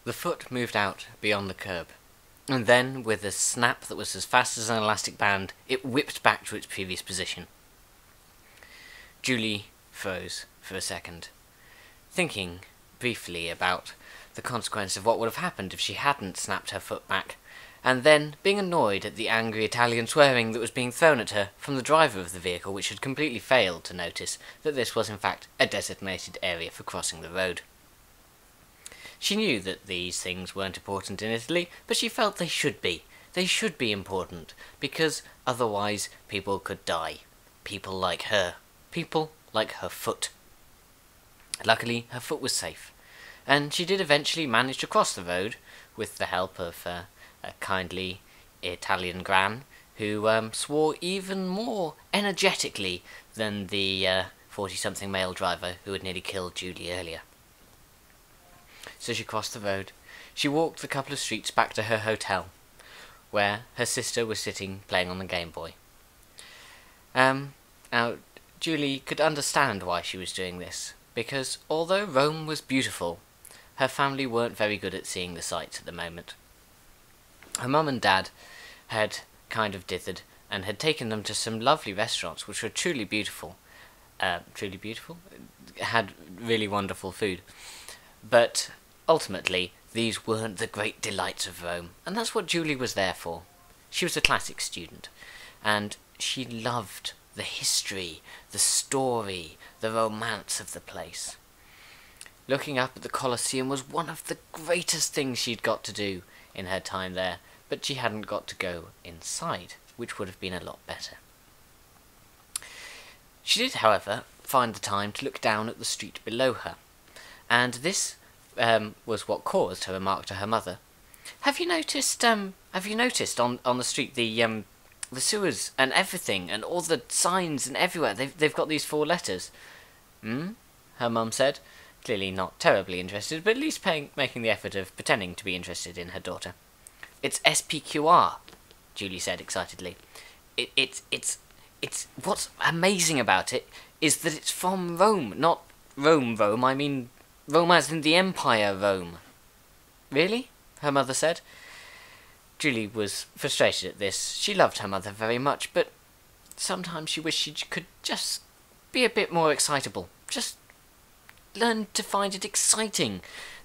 The foot moved out beyond the curb, and then, with a snap that was as fast as an elastic band, it whipped back to its previous position. Julie froze for a second, thinking briefly about the consequence of what would have happened if she hadn't snapped her foot back, and then being annoyed at the angry Italian swearing that was being thrown at her from the driver of the vehicle, which had completely failed to notice that this was in fact a designated area for crossing the road. She knew that these things weren't important in Italy, but she felt they should be. They should be important, because otherwise people could die. People like her. People like her foot. Luckily, her foot was safe, and she did eventually manage to cross the road with the help of a kindly Italian gran who swore even more energetically than the 40-something male driver who had nearly killed Julie earlier. So she crossed the road. She walked the couple of streets back to her hotel, where her sister was sitting playing on the Game Boy. Now, Julie could understand why she was doing this, because although Rome was beautiful, her family weren't very good at seeing the sights at the moment. Her mum and dad had kind of dithered and had taken them to some lovely restaurants which were truly beautiful. Had really wonderful food. But ultimately, these weren't the great delights of Rome, and that's what Julie was there for. She was a classics student, and she loved the history, the story, the romance of the place. Looking up at the Colosseum was one of the greatest things she'd got to do in her time there, but she hadn't got to go inside, which would have been a lot better. She did, however, find the time to look down at the street below her, and this was what caused her remark to her mother. Have you noticed on the street the sewers and everything and all the signs and everywhere? They've got these 4 letters. Her mum said, clearly not terribly interested, but at least making the effort of pretending to be interested in her daughter. It's SPQR, Julie said excitedly. It's what's amazing about it is that it's from Rome, not Rome, I mean Rome as in the Empire Rome. Really? Her mother said. Julie was frustrated at this. She loved her mother very much, but sometimes she wished she could just be a bit more excitable. Just learn to find it exciting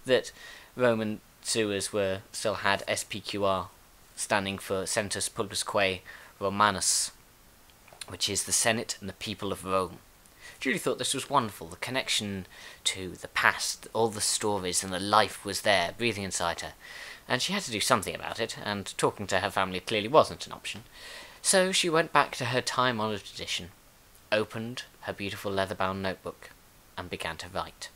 that Roman sewers still had SPQR, standing for Sentus Pulpisque Romanus, which is the Senate and the people of Rome. Julie thought this was wonderful. The connection to the past, all the stories and the life was there, breathing inside her. And she had to do something about it, and talking to her family clearly wasn't an option. So she went back to her time-honoured tradition, opened her beautiful leather-bound notebook, and began to write.